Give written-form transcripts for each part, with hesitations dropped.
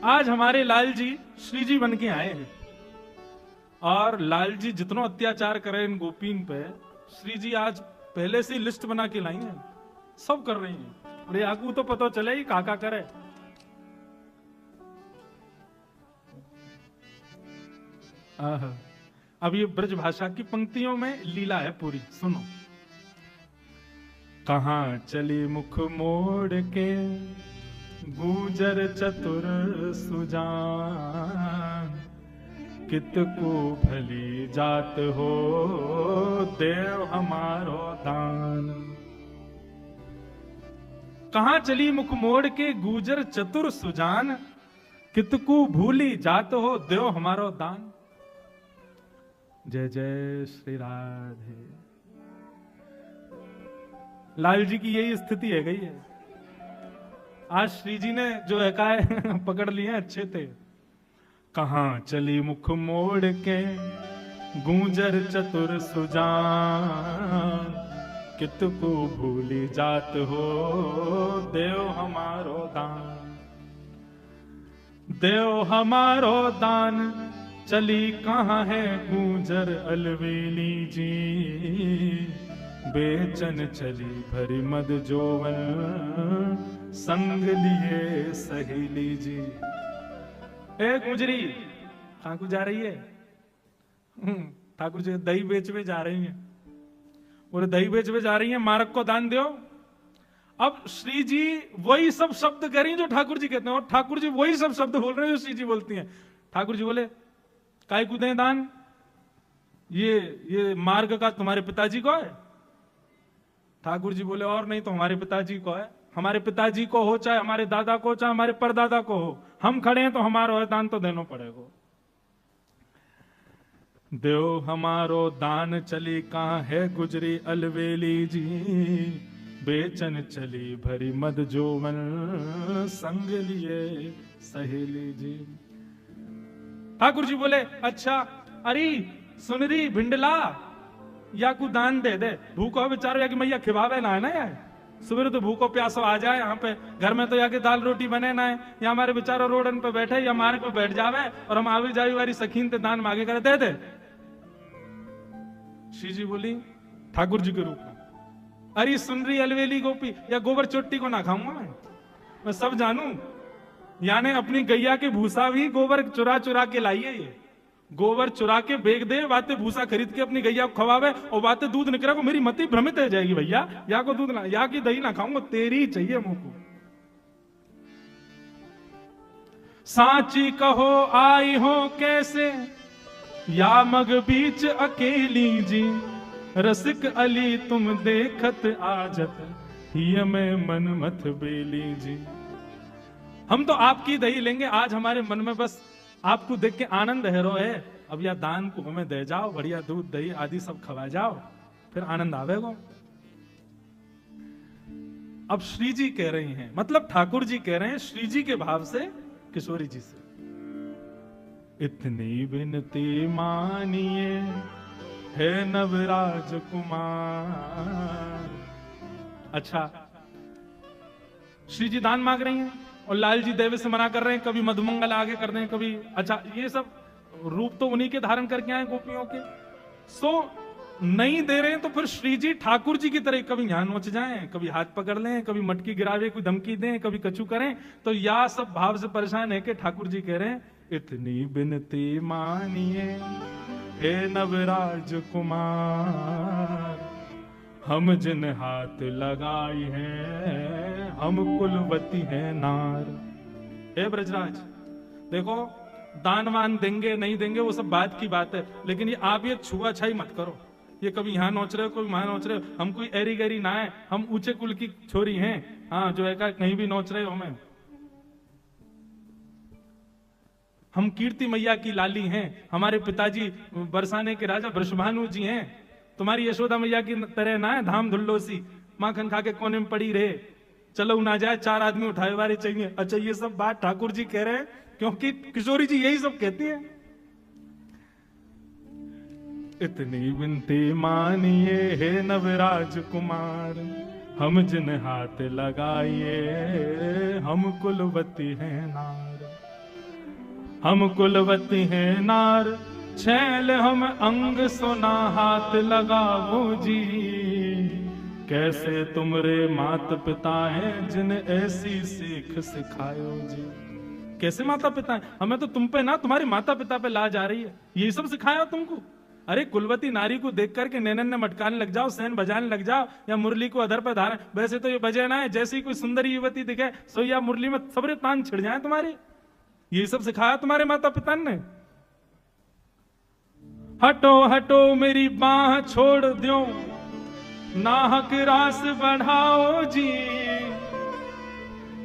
आज हमारे लाल जी श्री जी बन के आए हैं और लाल जी जितना अत्याचार करे इन गोपीन पे, श्री जी आज पहले से लिस्ट बना के लाई है, सब कर रही हैं। अरे आगू तो पता चले ही काका करे। अब ये ब्रज भाषा की पंक्तियों में लीला है पूरी, सुनो। कहां चली मुख मोड़ के गुजर चतुर सुजान, कितकू भली जात हो देव हमारो दान। कहां चली मुख मोड़ के गुजर चतुर सुजान, कितकू भूली जात हो देव हमारो दान। जय जय श्री राधे। लाल जी की यही स्थिति है गई है। आज श्री जी ने जो है का पकड़ लिए अच्छे थे। कहां चली मुख मोड़ के गूंजर चतुर सुजान, कितकू भूली जात हो देव हमारो दान। देव हमारो दान चली कहां है गूंजर अलवेली जी, बेचन चली भरी मद जोवन संग लिए सहेली जी। ए गुजरी कहां को जा रही है? ठाकुर जी दही बेचवे जा रही हैं। बोले दही बेचवे जा रही हैं, मार्ग को दान दो। अब श्री जी वही सब शब्द कह रही हैं जो ठाकुर जी कहते हैं, और ठाकुर जी वही सब शब्द बोल रहे हैं जो श्री जी बोलती हैं। ठाकुर जी बोले काय को दें दान? ये मार्ग का तुम्हारे पिताजी को है। ठाकुर जी बोले और नहीं तो हमारे पिताजी को है। हमारे पिताजी को हो, चाहे हमारे दादा को, चाहे हमारे परदादा को हो, हम खड़े हैं तो हमारा है, दान तो देना पड़ेगा। देव हमारो दान चली कहां है गुजरी अलवेली जी, बेचन चली भरी मद जोवन संग लिए सहेली जी। ठाकुर जी बोले अच्छा अरे सुनरी भिंडला या को दान दे दे, भूखो बेचारो या कि मैया खिवावे ना है ना यार। सुबह तो भूखो प्यासो आ जाए यहाँ पे, घर में तो या कि दाल रोटी बने ना है, या हमारे बेचारो रोडन पे बैठे या मार्ग पे बैठ जावे और हम आवी जावी वाली सखीन ते दान मांगे करे दे दे। श्री जी बोली ठाकुर जी के रूप में, अरे सुनरी अलवेली गोपी या गोबर चोटी को ना खाऊंगा मैं सब जानू। यानी अपनी गैया के भूसा भी गोबर चुरा चुरा के लाई है। ये गोबर चुरा के बेच दे, बातें भूसा खरीद के अपनी गैया को खवावे और बातें दूध निकला को मेरी मति भ्रमित हो जाएगी। भैया या को दूध ना, या की दही ना खाऊंगा, तेरी ही चाहिए मुंह को। सांची कहो आई हो कैसे या मग बीच अकेली जी, रसिक अली तुम देखत आजत हिय में मन मत बेली जी। हम तो आपकी दही लेंगे, आज हमारे मन में बस आपको देख के आनंद है रो है। अब या दान को हमें दे जाओ, बढ़िया दूध दही आदि सब खवा जाओ, फिर आनंद आवेगा। अब श्री जी कह रही हैं, मतलब ठाकुर जी कह रहे हैं श्री जी के भाव से किशोरी जी से, इतनी विनती मानिए है नवराज कुमार। अच्छा श्री जी दान मांग रही हैं और लाल जी देवे से मना कर रहे हैं, कभी मधुमंगल आगे कर रहे हैं, कभी अच्छा ये सब रूप तो उन्हीं के धारण करके आए गोपियों के। सो नहीं दे रहे हैं तो फिर श्री जी ठाकुर जी की तरह कभी यहाँ नोच जाएं, कभी हाथ पकड़ लें, कभी मटकी गिरावे, कोई धमकी दें, कभी कछु करें। तो या सब भाव से परेशान है कि ठाकुर जी कह रहे हैं इतनी बिनती मानिए हे नवराज कुमार, हम जिन हाथ लगाई हैं हम कुलवती हैं नार। हे ब्रजराज देखो, दान वान देंगे नहीं देंगे वो सब बात की बात है, लेकिन ये आप ये छुआछाई मत करो। ये कभी यहाँ नोच रहे हो, कभी वहां नोच रहे हो, हम कोई एरी गैरी ना है, हम ऊंचे कुल की छोरी हैं। हाँ जो है कहीं भी नोच रहे हो हमें, हम कीर्ति मैया की लाली हैं, हमारे पिताजी बरसाने के राजा वृषभानु जी हैं, तुम्हारी यशोदा मैया की तरह ना है धाम धुल्लोसी माखन खा के कोने में पड़ी रहे, चलो ना जाए चार आदमी उठाए वाले चाहिए। अच्छा ये सब बात ठाकुर जी कह रहे हैं क्योंकि किशोरी जी यही सब कहती है। इतनी विनती मानिए हे नवराज कुमार, हम जिन हाथ लगाइए हम कुलवती हैं नार। हम कुलवती हैं नार, छैल हम अंग सोना हाथ लगाओ जी। कैसे तुमरे मात पिता हैं जिन ऐसी सीख सिखायो जी। कैसे माता पिता हैं? हमें तो तुम पे ना तुम्हारी माता पिता पे लाज आ रही है, यही सब सिखाया तुमको। अरे कुलवती नारी को देख करके नैनन ने मटकाने लग जाओ, सैन बजाने लग जाओ, या मुरली को अधर पर धारण। वैसे तो ये बजे ना है, जैसी कोई सुंदर युवती दिखे सो या मुरली में सबरे तान छिड़ जाए तुम्हारे। यही सब सिखाया तुम्हारे माता पिता ने। हटो हटो मेरी बाह छोड़ दो, नाहक रास बढ़ाओ जी।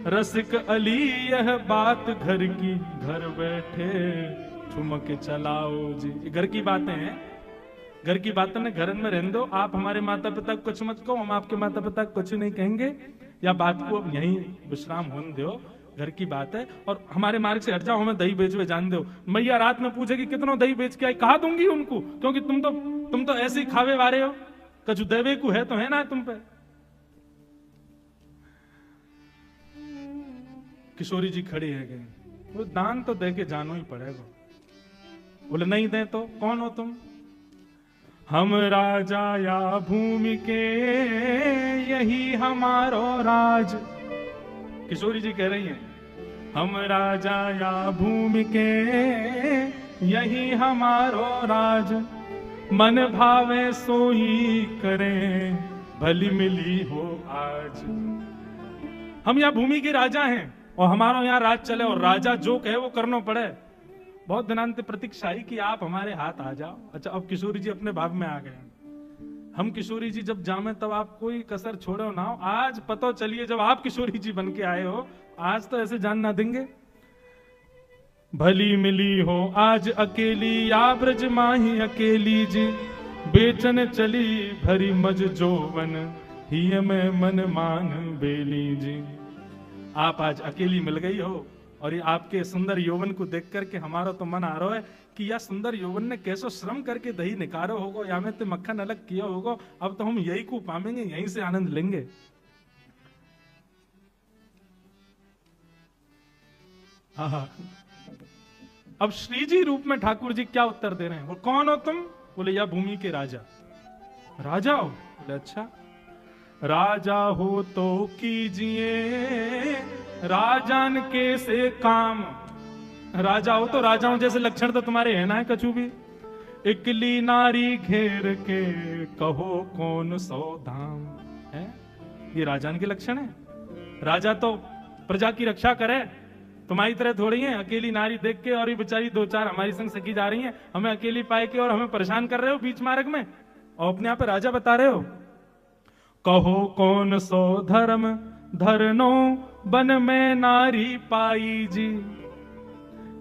रसिक अली यह बात घर की, घर बैठे ठुमक चलाओ जी। घर की बातें हैं, घर की बातें ने घर में रहने दो। आप हमारे माता पिता को कुछ मत कहो, हम आपके माता पिता को कुछ नहीं कहेंगे, या बात को अब यहीं विश्राम होने दो। घर की बात है, और हमारे मार्ग से हट जाओ, हमें दही बेच जान दो। मैया रात में पूछेगी कितनों दही बेच के आई, कहा दूंगी उनको, क्योंकि तुम तो ऐसे ही खावे वारे हो, कछु देवे को है तो है ना तुम पे। किशोरी जी खड़ी है गई, वो दान तो दे के जानो ही पड़ेगा। बोले नहीं दे तो कौन हो तुम? हम राजा या भूमि के, यही हमारो राज। किशोरी जी कह रही हैं, हम राजा या भूमि के, यही हमारो राज। मन भावे सोई करें, भली मिली हो आज। हम यहाँ भूमि के राजा हैं और हमारा यहाँ राज चले, और राजा जो कहे वो करना पड़े। बहुत दिनांत प्रतीक्षा ही कि आप हमारे हाथ आ जाओ। अच्छा, अब किशोरी जी अपने भाव में आ गए। हम किशोरी जी जब जामे तब आप कोई कसर छोड़ो ना हो। आज पता चलिए जब आप किशोरी जी बन के आए हो, आज तो ऐसे जान ना देंगे। भली मिली हो आज अकेली, या ब्रज माही अकेली जी। बेचन चली भरी मज जोवन, ही में मन मान बेली जी। आप आज अकेली मिल गई हो, और ये आपके सुंदर यौवन को देख करके हमारा तो मन आ रहा है कि यह सुंदर यौवन ने कैसो श्रम करके दही निकारो होगो, या में तो मक्खन अलग किया होगो। अब तो हम यही को पाएंगे, यहीं से आनंद लेंगे। हाँ, अब श्री जी रूप में ठाकुर जी क्या उत्तर दे रहे हैं? वो कौन हो तुम? बोले या भूमि के राजा। राजा हो? बोले अच्छा, राजा हो तो कीजिए राजान के से काम। राजा हो तो राजाओं जैसे लक्षण तो तुम्हारे है ना है कछु भी। इकली नारी घेर के, कहो कौन सौ धाम है। ये राजान के लक्षण है। राजा तो प्रजा की रक्षा करे, तुम्हारी तरह थोड़ी है अकेली नारी देख के, और ये बेचारी दो चार हमारी संग सखी जा रही हैं, हमें अकेली पाए के और हमें परेशान कर रहे हो बीच मार्ग में, और अपने आप पे राजा बता रहे हो। कहो कौन सो धर्म धरनो, बन में नारी पाई जी।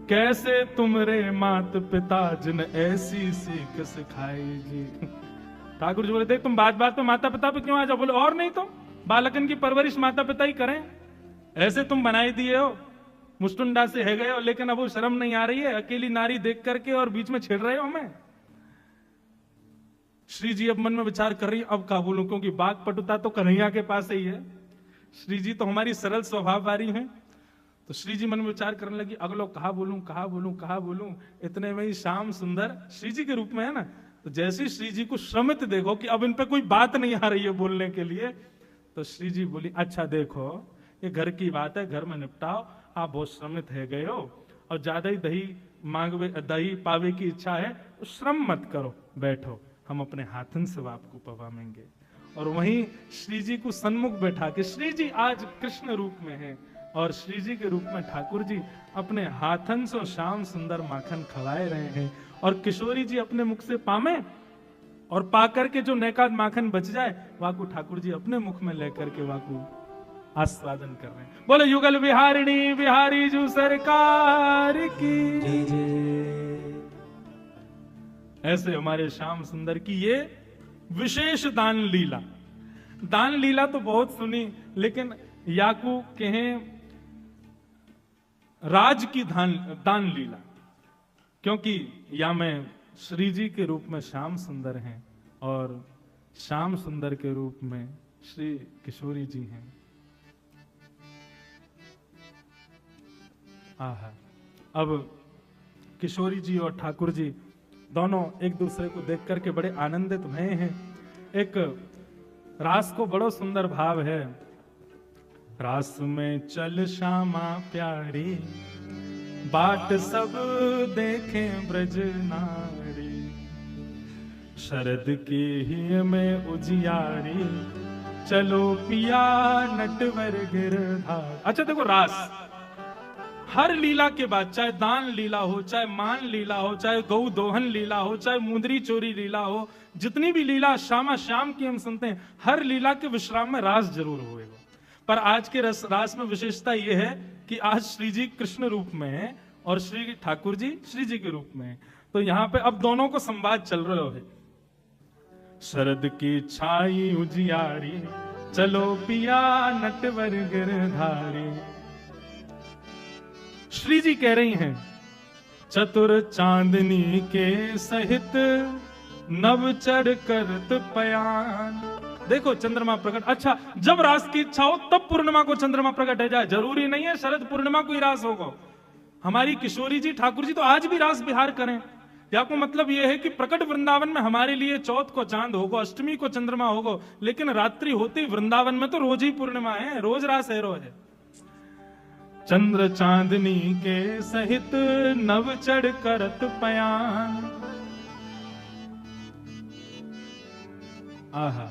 कैसे तुमरे मात पिता जिन ऐसी सीख सिखाई जी। ठाकुर जी बोले देख तुम बात बात पे माता पिता पे क्यों आ जाओ। बोले और नहीं तो बालकन की परवरिश माता पिता ही करें, ऐसे तुम बनाई दिए हो, मुस्टुंडा से है गए हो, लेकिन अब वो शर्म नहीं आ रही है अकेली नारी देख करके और बीच में छेड़ रहे हो हमें। श्री जी अब मन में विचार कर रही, अब क्या बोलूं, क्योंकि बाघ पटुता तो कन्हैया के पास ही है। श्री जी तो हमारी सरल स्वभाव वाली हैं। तो श्री जी मन में विचार करने लगी, अगलो कहा बोलूं कहा बोलूं कहा बोलूं। इतने में ही श्याम सुंदर श्री जी के रूप में है ना, तो जैसे श्री जी को श्रमित देखो कि अब इन पे कोई बात नहीं आ रही है बोलने के लिए, तो श्री जी बोली अच्छा देखो ये घर की बात है, घर में निपटाओ, आप बहुत श्रमित है गए हो और ज्यादा ही दही पावे की इच्छा है तो श्रम मत करो, बैठो, हम अपने हाथन से आपको पवाएंगे। और वहीं श्री जी को सन्मुख बैठा के, श्री जी आज कृष्ण रूप में है और श्री जी के रूप में ठाकुर जी अपने हाथन से श्याम सुंदर माखन खवाए रहे हैं, और किशोरी जी अपने मुख से पामे और पाकर के जो नैकाद माखन बच जाए वाकू ठाकुर जी अपने मुख में लेकर के वाकू आस्वादन कर रहे हैं। बोले युगल विहारिणी बिहारी जू सरकार की जय। ऐसे हमारे श्याम सुंदर की ये विशेष दान लीला। दान लीला तो बहुत सुनी, लेकिन याकू कहें राज की दान लीला, क्योंकि या में श्री जी के रूप में श्याम सुंदर हैं और श्याम सुंदर के रूप में श्री किशोरी जी हैं। आहा, अब किशोरी जी और ठाकुर जी दोनों एक दूसरे को देख करके बड़े आनंदित भये हैं। एक रास को बड़ो सुंदर भाव है। रास में चल श्यामा प्यारी, बाट सब देखें ब्रज नारी, शरद की ही में उजियारी, चलो पिया नटवर गिरधार। अच्छा देखो, रास हर लीला के बाद, चाहे दान लीला हो, चाहे मान लीला हो, चाहे गौ दोहन लीला हो, चाहे मुंदरी चोरी लीला हो, जितनी भी लीला श्यामा श्याम की हम सुनते हैं, हर लीला के विश्राम में रास जरूर होएगा। पर आज के रास में विशेषता यह है कि आज श्री जी कृष्ण रूप में है और श्री ठाकुर जी श्री जी के रूप में है। तो यहाँ पे अब दोनों को संवाद चल रहा है। शरद की छाई उजियारी, चलो पिया नटवर गिरधारी। श्री जी कह रही हैं, चतुर चांदनी के सहित नव चढ़ करत पयान। देखो चंद्रमा प्रकट, अच्छा जब रास की इच्छा हो तब पूर्णिमा को चंद्रमा प्रकट हो जाए, जरूरी नहीं है शरद पूर्णिमा को ही रास होगा। हमारी किशोरी जी ठाकुर जी तो आज भी रास विहार करें। या को मतलब यह है कि प्रकट वृंदावन में हमारे लिए चौथ को चांद होगा, अष्टमी को चंद्रमा होगा, लेकिन रात्रि होती वृंदावन में तो रोज ही पूर्णिमा है, रोज रास है, रोज है। चंद्र चांदनी के सहित नव चढ़ करत पयान। आहा,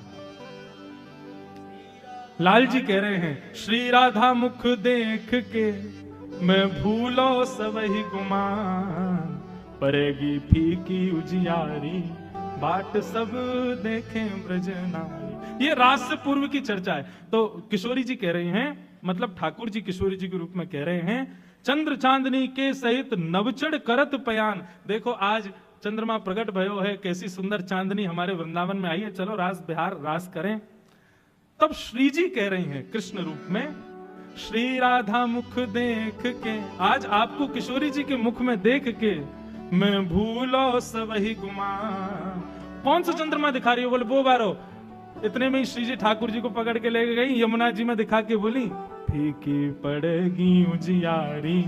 लाल जी कह रहे हैं, श्री राधा मुख देख के मैं भूलो सबही गुमान, परेगी फीकी उजियारी, बाट सब देखें ब्रज नारी। ये रास से पूर्व की चर्चा है। तो किशोरी जी कह रहे हैं, मतलब ठाकुर जी किशोरी जी के रूप में कह रहे हैं, चंद्र चांदनी के सहित नवचढ़ करत पयान। देखो आज चंद्रमा प्रकट भयो है, कैसी सुंदर चांदनी हमारे वृंदावन में आई है, चलो रास बिहार रास करें। तब श्री जी कह रही हैं कृष्ण रूप में, श्री राधा मुख देख के, आज आपको किशोरी जी के मुख में देख के मैं भूलो सबही गुमान। कौन सा चंद्रमा दिखा रही हो? बोले वो बारो। इतने में ही श्री जी ठाकुर जी को पकड़ के ले गई, यमुना जी में दिखा के बोली, फीकी पड़ेगी उजियारी,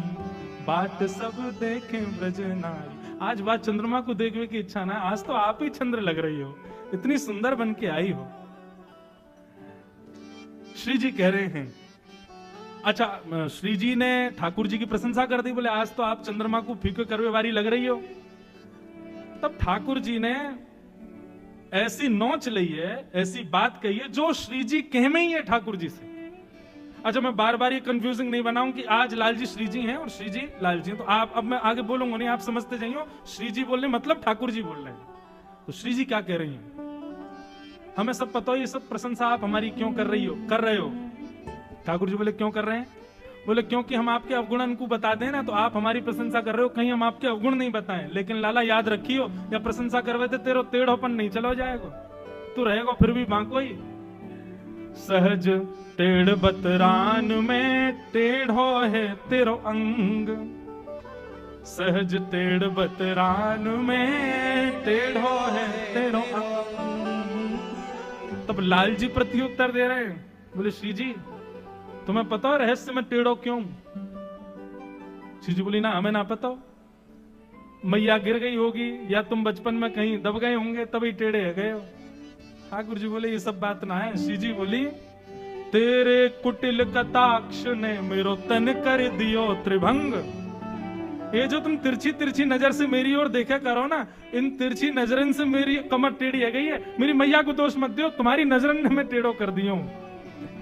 बाट सब देखें ब्रज नारी। आज बात चंद्रमा को देखने की इच्छा ना, आज तो आप ही चंद्र लग रही हो, इतनी सुंदर बन के आई हो। श्री जी कह रहे हैं, अच्छा श्री जी ने ठाकुर जी की प्रशंसा कर दी, बोले आज तो आप चंद्रमा को फीके करवे वाली लग रही हो। तब ठाकुर जी ने ऐसी नोच ली है, ऐसी बात कही है जो श्री जी कह में ही है ठाकुर जी से। अच्छा मैं बार बार ये कंफ्यूजिंग नहीं बनाऊं कि आज लाल जी श्री जी हैं और श्री जी लाल जी हैं, तो आप अब मैं आगे बोलूंगा नहीं, आप समझते जाइए। श्री जी बोलने मतलब ठाकुर जी बोल रहे हैं। तो श्री जी क्या कह रही हैं, हमें सब पता हो ये सब प्रशंसा आप हमारी क्यों कर रहे हो। ठाकुर जी बोले क्यों कर रहे हैं? बोले क्योंकि हम आपके अवगुण को बताते हैं ना, तो आप हमारी प्रशंसा कर रहे हो, कहीं हम आपके अवगुण नहीं बताएं। लेकिन लाला याद रखियो, या प्रशंसा करवे थे तेरो टेढ़ोपन नहीं चलो जाएगा, तू रहेगा फिर भी बांको ही। सहज टेढ़ बतरान में टेढ़ो है तेरो अंग, सहज टेढ़ बतरान में टेढ़ो है तेरो अंग। तब लाल जी प्रत्युत्तर दे रहे हैं, बोले श्री जी तुम्हें पता हो रहस्य में टेढ़ो क्यों? श्री जी बोली ना हमें ना पता हो, मैया गिर गई होगी या तुम बचपन में कहीं दब गए होंगे तभी टेढ़े गए हो। ठाकुर जी बोले ये सब बात ना है। श्री जी बोली, तेरे कुटिल कटाक्ष ने मेरो तन कर दियो त्रिभंग। ये जो तुम तिरछी तिरछी नजर से मेरी ओर देखा करो ना, इन तिरछी नजरन से मेरी कमर टेढ़ी है गई है। मेरी मैया को दोष मत दियो, तुम्हारी नजरन ने मैं टेढ़ो कर दियो।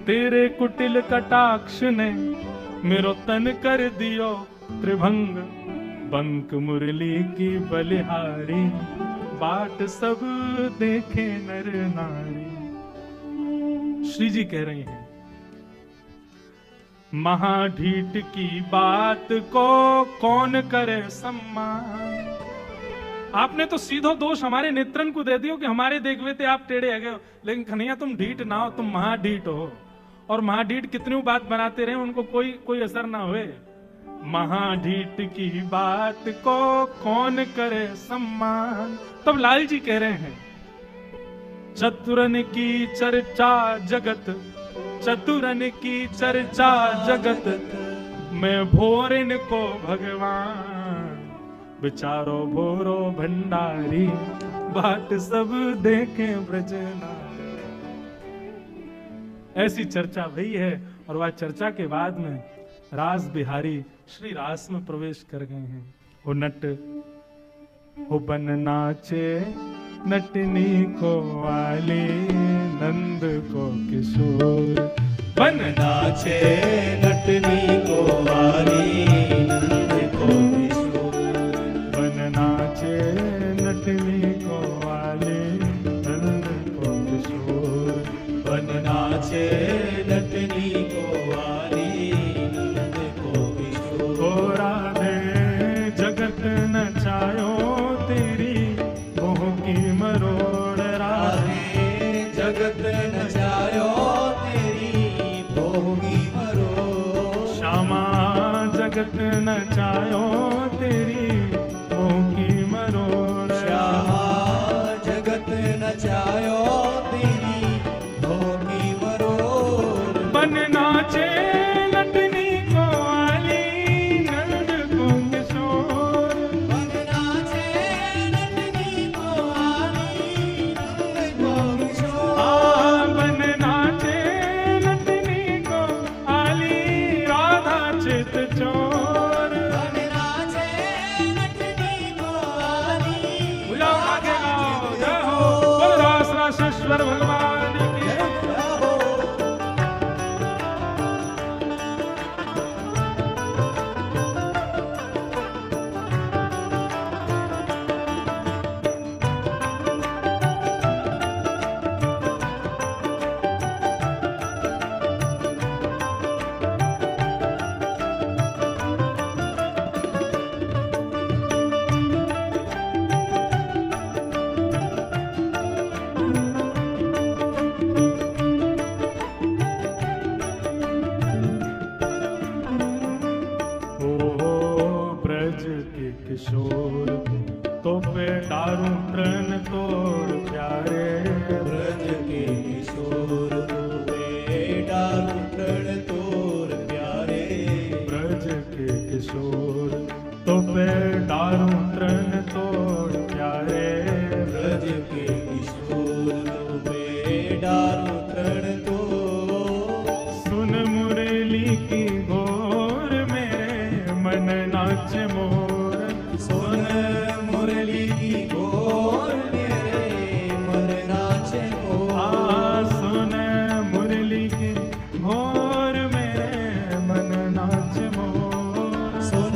तेरे कुटिल कटाक्ष ने मेरो तन कर दियो त्रिभंग, बंक मुरली की बलिहारी, बाट सब देखे नर नारी। श्री जी कह रही हैं, महाढीठ की बात को कौन करे सम्मान। आपने तो सीधो दोष हमारे नेत्रन को दे दियो कि हमारे देखवे थे आप टेढ़े है गए, लेकिन कन्हैया तुम ढीठ ना हो, तुम महाढीठ हो। और महाढीठ कितनी बात बनाते रहे उनको कोई असर ना हुए। महाढीठ की बात को कौन करे सम्मान। तब लाल जी कह रहे हैं, चतुरन की चर्चा जगत, चतुरन की चर्चा जगत, मैं भोरन को भगवान, बिचारो भोरो भंडारी, बाट सब देखे ब्रजना। ऐसी चर्चा भई है और वह चर्चा के बाद में रास बिहारी श्री रास में प्रवेश कर गए हैं। वो नट वो बन नाचे नटनी को वाली, नंद को किशोर बन नाचे नटनी को वाली, नंद को किशोर। बन नाचे नटनी को वाली, नंद को किशोर। बन नाचे नटनी को वाली, नंद को किशोर। ओ राधे जगत नचायो तेरी मोह की मरोड़, राधे जगत नचायो तेरी मोह की मरोड़। श्यामा जगत नचायो तेरी मोह की मरोड़। श्यामा जगत नचायो तेरी मोह की मरोड़। बन नाचे नटनी को वाली, नंद को किशोर। बन नाचे नटनी को वाली, नंद को किशोर। बन नाचे नटनी को वाली, राधा चित चोर। बन नाचे नटनी को वाली, बुलाओ आगे आओ, जय हो बोल रास रासेश्वर भगवान की। ब्रज के किशोर तो पे दारू तृण तोड़ प्यारे। ब्रज के किशोर डारू तृण तोर प्यारे। ब्रज के किशोर तो पे दारू तृण तोड़ प्यारे। ब्रज के किशोर डारू तृण तोर। सुन मुरली की घोर मेरे मन नाच मोर। सुन मुरली की गोर मेरे मन नाचे मोर। सुन मुरली की घोर मेरे मन नाच मोर। सुन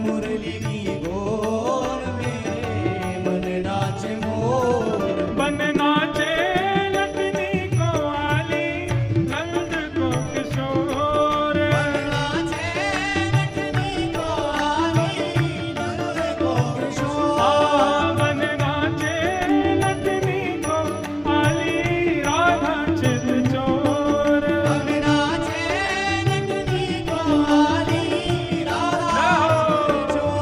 मुरली की गोर मेरे मन नाचे मोर। बन नाचे नटनी को वाली, नंद को किशोर। बन नाचे नटनी को वाली, नंद को किशोर। बन नाचे नटनी को वाली, राधा चित चोर। बन नाचे नटनी को वाली, राधा चोर।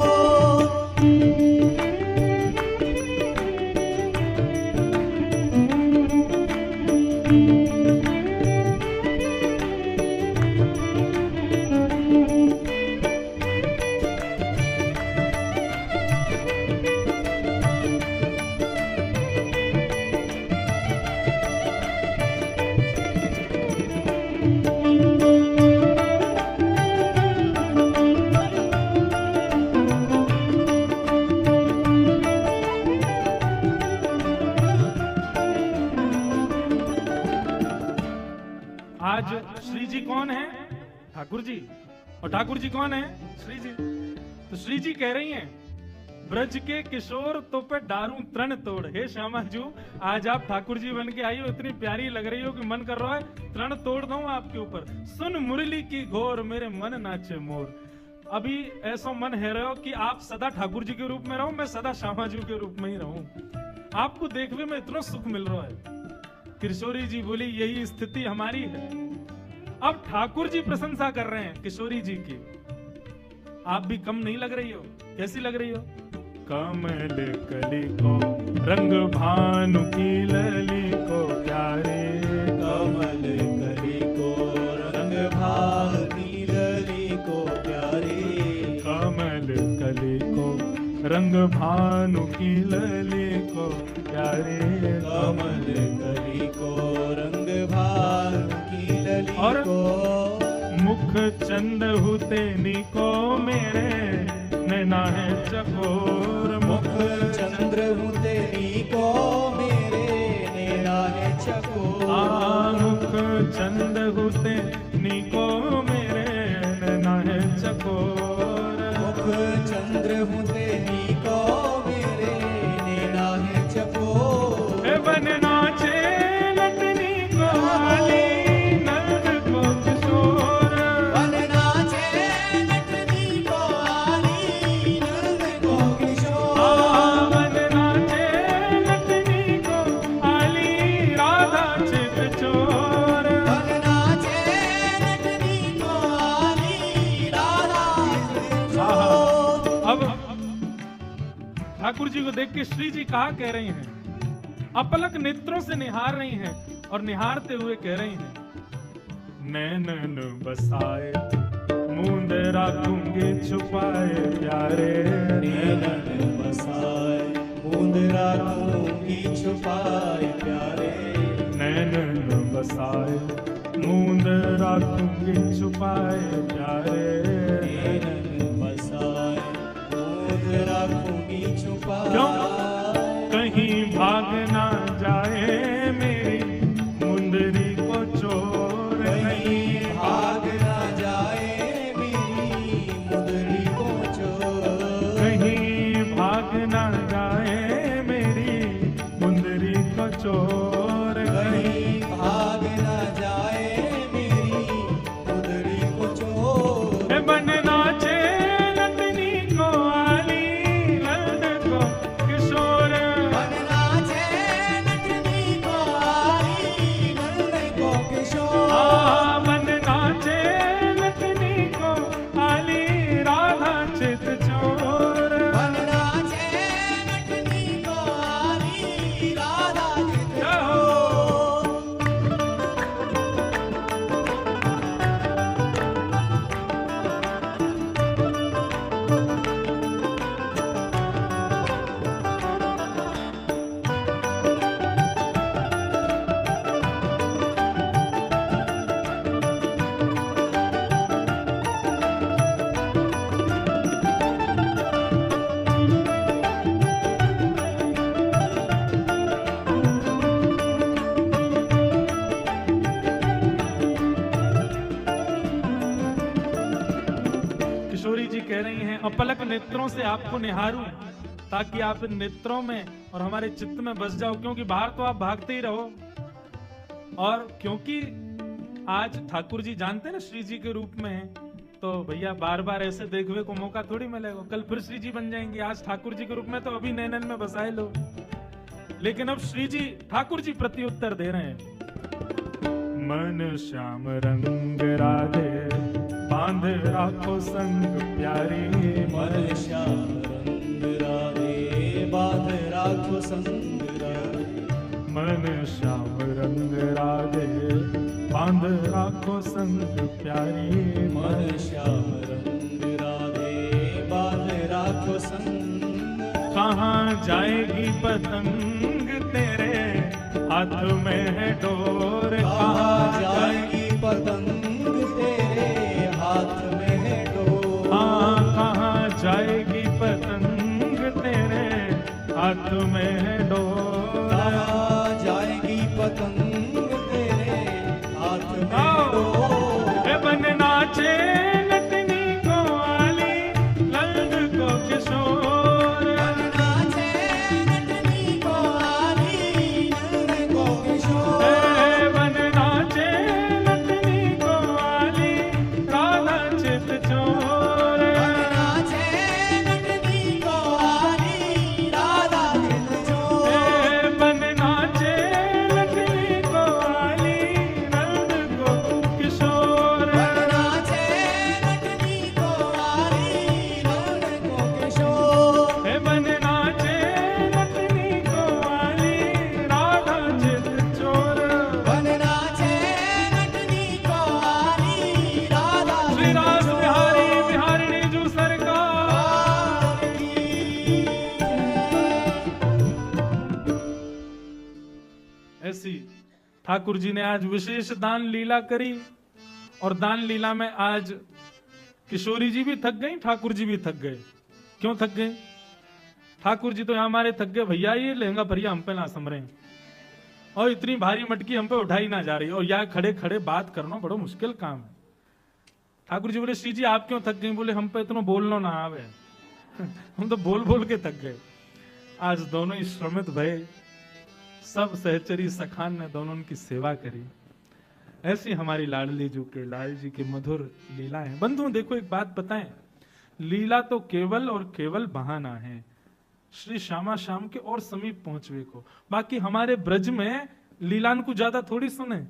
आज श्री जी कौन है? ठाकुर जी। और ठाकुर जी कौन है? श्री जी। तो श्री जी कह रही हैं, ब्रज के किशोर तो पे दारू तृण तोड़। हे श्यामा जू, आज आप ठाकुर जी बन के आई हो, इतनी प्यारी लग रही हो कि मन कर रहा है तृण तोड़ दूं आपके ऊपर। सुन मुरली की घोर मेरे मन नाचे मोर। अभी ऐसा मन है रहो कि आप सदा ठाकुर जी के रूप में रहो, मैं सदा श्यामा जी के रूप में ही रहूं। आपको देखने में इतना सुख मिल रहा है। किशोरी जी बोली यही स्थिति हमारी है। अब ठाकुर जी प्रशंसा कर रहे हैं किशोरी जी की। आप भी कम नहीं लग रही हो। कैसी लग रही हो? कमल कली को रंग भानु की लली को प्यारे। कमल कली को रंग भानु की लली को प्यारे। कमल कली को रंग भानु की लली को प्यारे कमल कली को रंग भानु की लली और को मुख चंद हुते निको मेरे नैना है चकोर मुख चंद्र हूँ तेरी को मेरे नैना है चकोर मुख चंद हुते निको मेरे नैना है चकोर मुख चंद्र हूँ तेरी को मेरे नैना है चकोर हे बन नाचे लटनी को आली नंद को किशोर बन नाचे लटनी को आली नंद को किशोर बन नाचे लटनी को आली राधा चित चोर बन नाचे लटनी को आली राधा चकोर अब ठाकुर जी को देख के श्री जी कहा कह रही हैं, अपलक नेत्रों से निहार रही हैं और निहारते हुए कह रही हैं, नैनन बसाए मूंद राखूंगी छुपाए प्यारे नैनन बसाए बूंद राखूंगी छुपाए प्यारे नैनन बसाए मूंद राखूंगी छुपाए प्यारे नैनन बसाए बूंद राखूंगी छुपाए क्यों? कहीं भाग ना जाए मेरी मुंदरी को चोर कहीं भाग ना जाए मेरी मुंदरी को चोर कहीं भाग ना जाए मेरी मुंदरी को चोर कहीं भाग ना जाए मेरी मुंदरी को चोर हे बन नाचे लटनी को आली नंद को किशोर बन नाचे लटनी को आली नंद को किशोर बन नाचे लटनी को आली राधा चित चोर बन नाचे लटनी को आली राधा चित चोर किशोरी जी कह रही हैं, अपलक नेत्रों से आपको निहारूं ताकि आप इन नेत्रों में और हमारे चित्त में बस जाओ, क्योंकि बाहर तो आप भागते ही रहो। और क्योंकि आज ठाकुर जी जानते हैं ना श्री जी के रूप में हैं, तो भैया बार बार ऐसे देखने को मौका थोड़ी मिलेगा। कल फिर श्री जी बन जाएंगे, आज ठाकुर जी के रूप में तो अभी नैनन में बसाए लो। लेकिन अब श्री जी ठाकुर जी प्रत्युत्तर दे रहे हैं, मन श्याम रंग राधे बांध राखो संग प्यारी मन श्याम रंग राधे बांध राखो संग राधे मन श्याम रंग राधे बांध राखो संग प्यारी मन श्याम रंग राधे बांध राखो संग कहाँ जाएगी पतंग तेरे हाथ में है डोर कहाँ जाएगी पतंग तेरे हाथ में है डोर कहाँ जाएगी पतंग तेरे हाथ में है डोर कहाँ जाएगी पतंग तेरे हाथ में है डोर हे बन नाचे लटनी को आली नंद को किशोर बन नाचे लटनी को आली नंद को किशोर हे बन नाचे लटनी को आली राधा चित चोर बन नाचे लटनी को आली राधा चित चोर ऐसी, ठाकुर जी ने आज विशेष दान लीला करी और दान लीला में आज किशोरी जी भी थक गई, ठाकुर जी भी थक गए। क्यों थक गए? ठाकुर जी तो यहां हमारे थक गए, भैया ये लहंगा भरिया हम पे ना समरे और इतनी भारी मटकी हम पे उठाई ना जा रही और यहाँ खड़े खड़े बात करना बड़ा मुश्किल काम है। ठाकुर जी बोले, श्री जी आप क्यों थक गई? बोले हम पे इतना बोलना ना आवे हम तो बोल बोल के थक गए। आज दोनों ही श्रमित भय, सब सहचरी सखान ने दोनों उनकी सेवा करी। ऐसी हमारी लाडली जी के लाल जी की मधुर लीला है। बंधुओं देखो एक बात बताएं, लीला तो केवल और केवल बहाना है श्री श्यामा श्याम के और समीप पहुंचवे को। बाकी हमारे ब्रज में लीलान को ज्यादा थोड़ी सुने।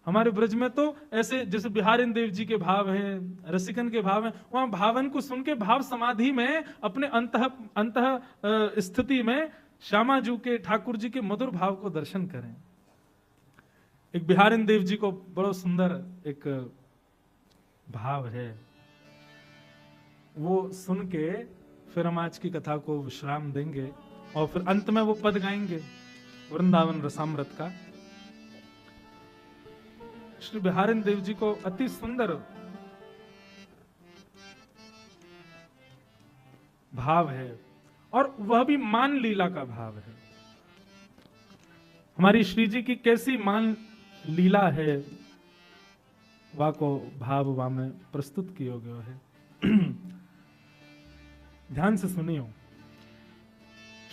हमारे ब्रज में तो ऐसे जैसे बिहारिन देव जी के भाव हैं, रसिकन के भाव हैं, वहां भावन को सुन के भाव समाधि में अपने अंतः स्थिति में श्यामा जी के, ठाकुर जी के मधुर भाव को दर्शन करें। एक बिहारिन देव जी को बड़ा सुंदर एक भाव है, वो सुन के फिर हम आज की कथा को विश्राम देंगे और फिर अंत में वो पद गाएंगे वृंदावन रसामृत का। श्री बिहारिन देव जी को अति सुंदर भाव है और वह भी मान लीला का भाव है। हमारी श्री जी की कैसी मान लीला है वा को भाव वा में प्रस्तुत किया गया है। ध्यान से सुनियो,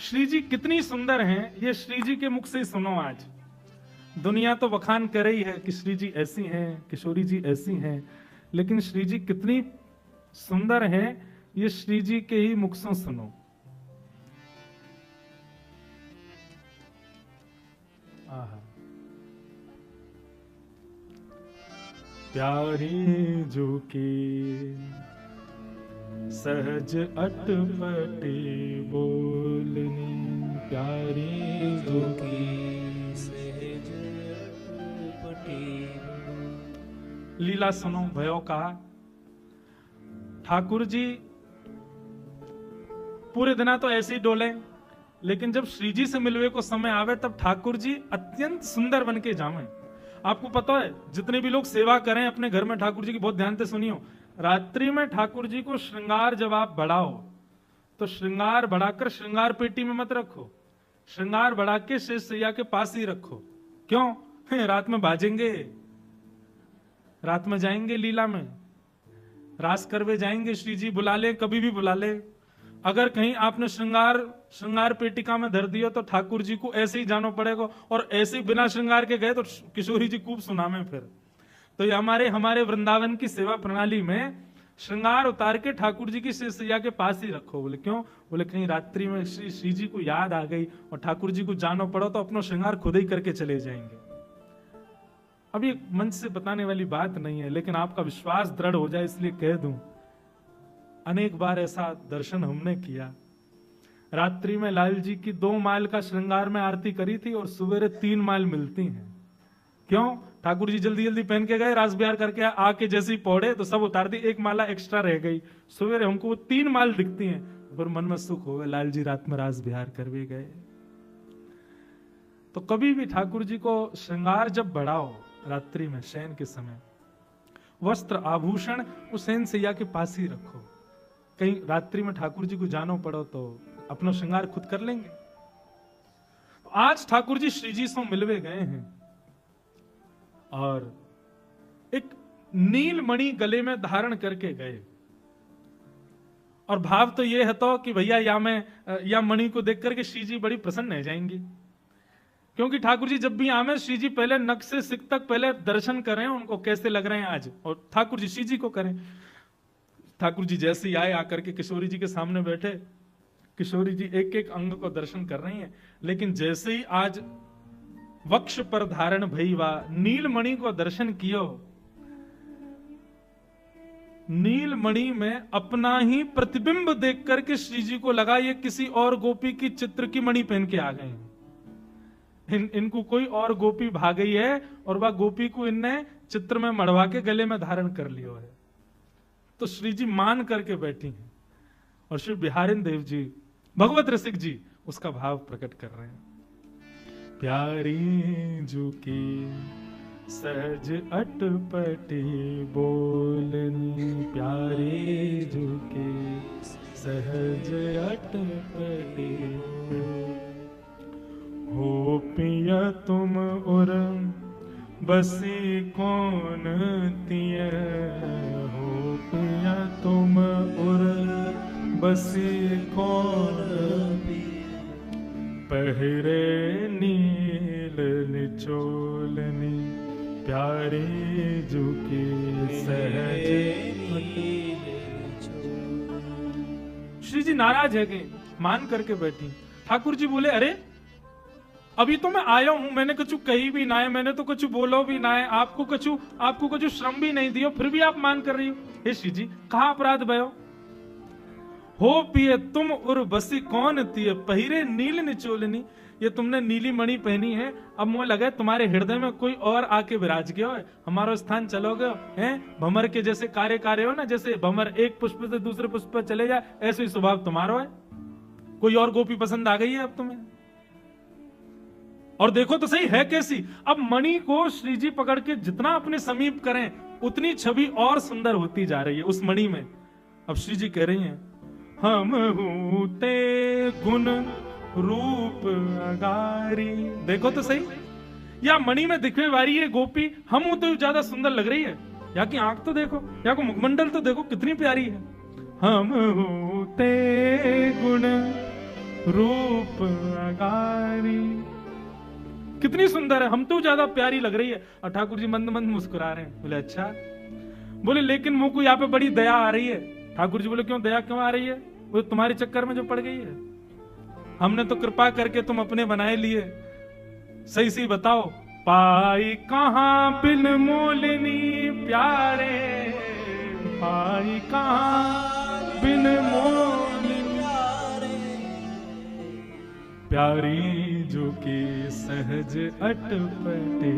श्री जी कितनी सुंदर हैं, ये श्री जी के मुख से सुनो। आज दुनिया तो बखान कर रही है कि श्री जी ऐसी हैं, किशोरी जी ऐसी हैं, लेकिन श्री जी कितनी सुंदर हैं ये श्री जी के ही मुख से सुनो। प्यारी जो की सहज अटपटे बोलनी, प्यारी जो की सहज अटपटे। लीला सुनो भयो का। ठाकुर जी पूरे दिना तो ऐसे ही डोले, लेकिन जब श्री जी से मिलवे को समय आवे तब ठाकुर जी अत्यंत सुंदर बन के जावे। आपको पता है जितने भी लोग सेवा करें अपने घर में ठाकुर जी की, बहुत ध्यान से सुनियो, रात्रि में ठाकुर जी को श्रृंगार जब आप बढ़ाओ तो श्रृंगार बढ़ाकर श्रृंगार पेटी में मत रखो, श्रृंगार बढ़ा के शेष सैया के पास ही रखो। क्यों? रात में बाजेंगे, रात में जाएंगे लीला में, रास करवे जाएंगे, श्री जी बुला ले, कभी भी बुला ले। अगर कहीं आपने श्रृंगार पेटिका में धर दिया तो ठाकुर जी को ऐसे ही जाना पड़ेगा, और ऐसे ही बिना श्रृंगार के गए तो किशोरी जी खूब सुनामे फिर। तो ये हमारे वृंदावन की सेवा प्रणाली में श्रृंगार उतार के ठाकुर जी की सैया के पास ही रखो। बोले क्यों? बोले कहीं रात्रि में श्री जी को याद आ गई और ठाकुर जी को जाना पड़ो तो अपना श्रृंगार खुद ही करके चले जाएंगे। अभी मंच से बताने वाली बात नहीं है, लेकिन आपका विश्वास दृढ़ हो जाए इसलिए कह दूं, अनेक बार ऐसा दर्शन हमने किया। रात्रि में लाल जी की 2 माल का श्रृंगार में आरती करी थी और सवेरे 3 माल मिलती हैं। क्यों? ठाकुर जी जल्दी जल्दी पहन के गए, रास बिहार करके आके जैसे ही पौड़े तो सब उतार दी, 1 माला एक्स्ट्रा रह गई। सवेरे हमको वो 3 माल दिखती हैं, पर मन में सुख हो गया, लाल जी रात में रास बिहार कर भी गए। तो कभी भी ठाकुर जी को श्रृंगार जब बढ़ाओ रात्रि में शयन के समय, वस्त्र आभूषण उस शयन सैया के पास ही रखो। कहीं रात्रि में ठाकुर जी को जानो पड़ो तो अपना श्रृंगार खुद कर लेंगे। तो आज ठाकुर जी श्री जी से मिलवे गए हैं और एक नील मणि गले में धारण करके गए, और भाव तो ये है तो कि भैया या मणि को देख करके श्री जी बड़ी प्रसन्न रह जाएंगी। क्योंकि ठाकुर जी जब भी आवे श्री जी पहले नख से सिक तक पहले दर्शन करें उनको कैसे लग रहे हैं आज, और ठाकुर जी श्री जी को करें। ठाकुर जी जैसे ही आए आकर के किशोरी जी के सामने बैठे, किशोरी जी एक एक अंग को दर्शन कर रही हैं, लेकिन जैसे ही आज वक्ष पर धारण भईवा नीलमणि को दर्शन कियो, नीलमणि में अपना ही प्रतिबिंब देख करके श्री जी को लगा ये किसी और गोपी की चित्र की मणि पहन के आ गए। इनको कोई और गोपी भाग गई है और वह गोपी को इनने चित्र में मढ़वा के गले में धारण कर लिया है। तो श्री जी मान करके बैठी हैं और श्री बिहारिन देव जी, भगवत रसिक जी, उसका भाव प्रकट कर रहे हैं। प्यारी झुकी सहज अटपटी बोलनी, प्यारी झुकी सहज अटपटी। हो पिया तुम उर बसी कौन तिय, हो पिया तुम उर बसी कौन, पहिरे नील निचोलनी, प्यारी झुकी सहज। श्री जी नाराज है कि मान करके बैठी। ठाकुर जी बोले अरे अभी तो मैं आया हूं, मैंने कुछ कही भी ना है, मैंने तो कुछ बोलो भी ना है, आपको कुछ श्रम भी नहीं दियो, फिर भी आप मान कर रही हो। हे श्री जी कहा अपराध भयो? हो पिए तुम उर बसी कौन तिय, पहिरे नील निचोलनी, ये तुमने नीली मणि पहनी है, अब मुझे लगा तुम्हारे हृदय में कोई और आके विराज गया है, हमारा स्थान चलोगे हैं। भमर के जैसे कार्य हो ना, जैसे भमर एक पुष्प से दूसरे पुष्प पर चले जाए, ऐसे ही स्वभाव तुम्हारा है। कोई और गोपी पसंद आ गई है अब तुम्हें? और देखो तो सही है कैसी। अब मणि को श्री जी पकड़ के जितना अपने समीप करें उतनी छवि और सुंदर होती जा रही है उस मणि में। अब श्री जी कह रही हैं हम हूते गुण रूप अगारी। देखो तो सही, या मणि में दिखने वाली ये गोपी हम हूं तो ज्यादा सुंदर लग रही है। या की आंख तो देखो, या को मुखमंडल तो देखो कितनी प्यारी है। हम हूते गुण रूप अगारी, कितनी सुंदर है, हम तो ज्यादा प्यारी लग रही है। और ठाकुर जी मंद मंद मुस्कुरा रहे हैं। बोले अच्छा। बोले लेकिन मुझको यहाँ पे बड़ी दया आ रही है। ठाकुर जी बोले क्यों दया क्यों आ रही है? वो तुम्हारे चक्कर में जो पड़ गई है, हमने तो कृपा करके तुम अपने बनाए लिए। सही सही बताओ, पाई कहां बिन मोलिनी प्यारे, पाई कहां बिन मोलिनी प्यारी झुकी सहज अटपटे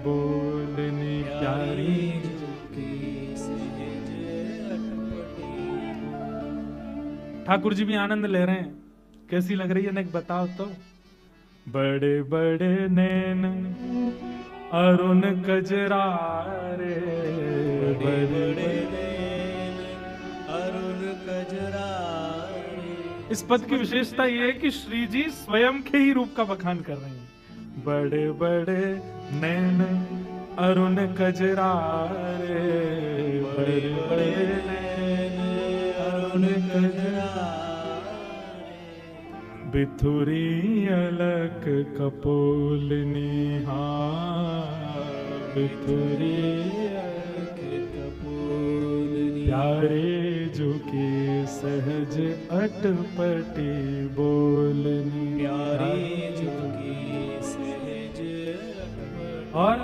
बोलनी, प्यारी झुकी सहज अटपटे। ठाकुर जी भी आनंद ले रहे हैं। कैसी लग रही है ना, बताओ तो। बड़े बड़े नैन अरुण कजरारे, बड़े बड़े नैन अरुण कजरारे। इस पद की विशेषता यह है कि श्री जी स्वयं के ही रूप का बखान कर रहे हैं। बड़े बड़े नैन अरुण कजरारे, बड़े बड़े नैन अरुण कजरारे, बिथुरी अलक कपोलनी, बिथुरी अलक कपोलनी, प्यारे झुकी सहज अटपटी बोलनी, प्यारे झुकी सहज अटपटी। और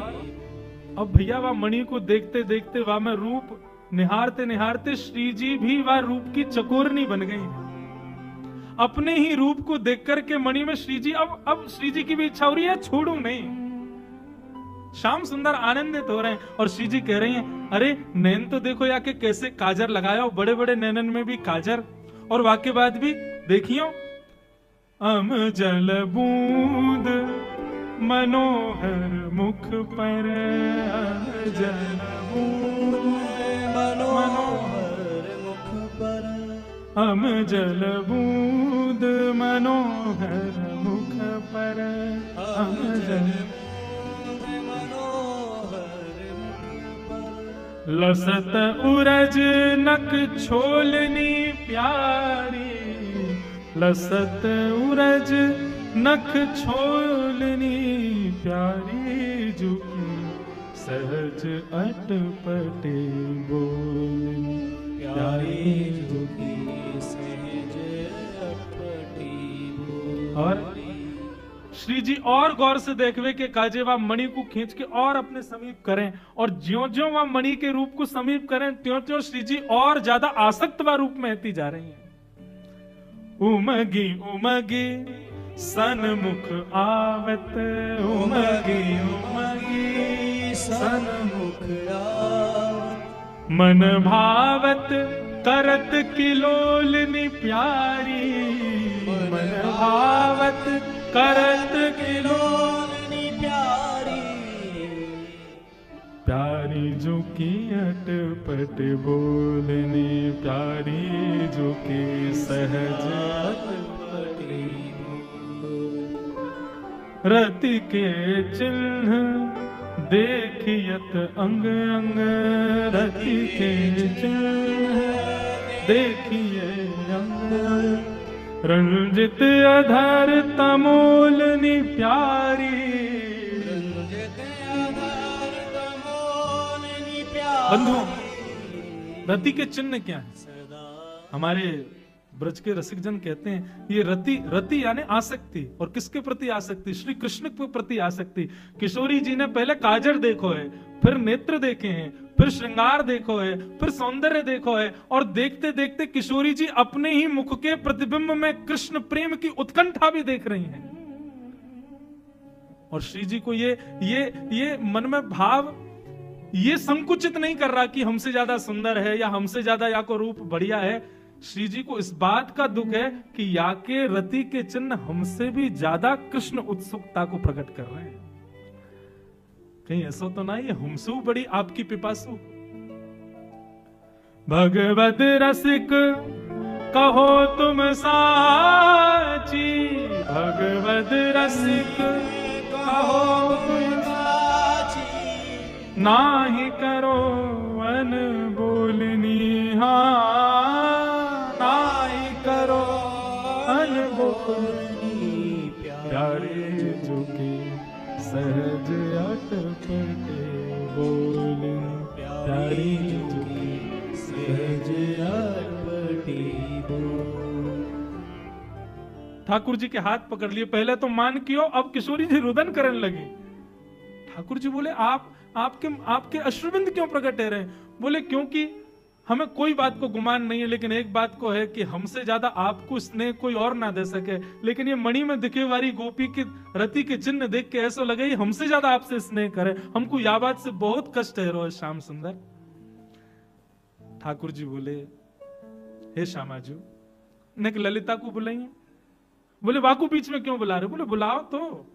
अब भैया वह मणि को देखते देखते वह में रूप निहारते निहारते श्री जी भी वह रूप की चकोरनी बन गई। अपने ही रूप को देख करके मणि में श्री जी, अब श्री जी की भी इच्छा हो रही है छोड़ू नहीं। श्याम सुंदर आनंदित हो रहे हैं और श्री जी कह रही हैं अरे नैन तो देखो या के कैसे काजर लगाया, बड़े बड़े नैनन में भी काजर। और वाक्य बाद भी देखियो, अम जल बूंद मनोहर मुख पर, अम जल बूंद मनोहर मुख पर, अम जल बूंद मनोहर मुख पर, अम जल लसत उरज नक छोलनी प्यारी, लसत उरज नख छोलनी प्यारी झुकी सहज अटपटे बोलनी, प्यारी झुकी सहज अटपटे बोलनी। और श्री जी और गौर से देखवे के काजे वह मणि को खींच के और अपने समीप करें, और ज्यों ज्यों वह मणि के रूप को समीप करें त्यों त्यों श्री जी और ज्यादा आसक्त व रूप में रहती जा रही हैं। उमगी उमगी सन्मुख आवत, उमगी उमगी सन्मुख आवत, मन भावत करत किलोलनी प्यारी, मन भावत करत किलोलनी जो की अटपट बोलनी प्यारी, जो की सहज अटपटी, रति के चिन्ह देखियत अंग अंग, रति के चिन्ह देखिए अंग, रंजित अधर तमोलनी प्यारी, रंजित अधर तमोलनी प्यारी। बंधु, रति के चिन्ह क्या है? हमारे ब्रज के रसिक जन कहते हैं ये रति यानी आसक्ति। और किसके प्रति आसक्ति? श्री कृष्ण के प्रति आसक्ति। किशोरी जी ने पहले काजर देखो है, फिर नेत्र देखे हैं, फिर श्रृंगार देखो है, फिर सौंदर्य देखो है, और देखते देखते किशोरी जी अपने ही मुख के प्रतिबिंब में कृष्ण प्रेम की उत्कंठा भी देख रही हैं। और श्री जी को ये मन में भाव ये संकुचित नहीं कर रहा कि हमसे ज्यादा सुंदर है या हमसे ज्यादा या को रूप बढ़िया है। श्री जी को इस बात का दुख है कि या के रति के चिन्ह हमसे भी ज्यादा कृष्ण उत्सुकता को प्रकट कर रहे हैं। कहीं ऐसा तो नहीं है हमसे बड़ी आपकी पिपासु? भगवत रसिक कहो तुम साची, भगवत रसिक कहो तुम साची, नाही करो अन बोलनी, नाही करो अन बोलनी प्यारे, जो की सहज अटपटे बोलनी प्यारी, जो की सहज अटपटी बोल। ठाकुर जी के हाथ पकड़ लिए। पहले तो मान कियो, अब किशोरी जी रुदन करने लगी। ठाकुर जी बोले आपके अश्रुबिंद क्यों प्रकट है रहे? बोले क्योंकि हमें कोई बात को गुमान नहीं है, लेकिन एक बात को है कि हमसे ज्यादा आपको स्नेह कोई और ना दे सके। लेकिन ये मणि में दिखे वाली गोपी की रति के चिन्ह देख के ऐसा लगे हमसे ज्यादा आपसे स्नेह करे। हमको यह बात से बहुत कष्ट है रो श्याम सुंदर। ठाकुर जी बोले हे श्यामाजू, ने ललिता को बुलाइए। बोले वाकू बीच में क्यों बुला रहे? बोले बुलाओ तो।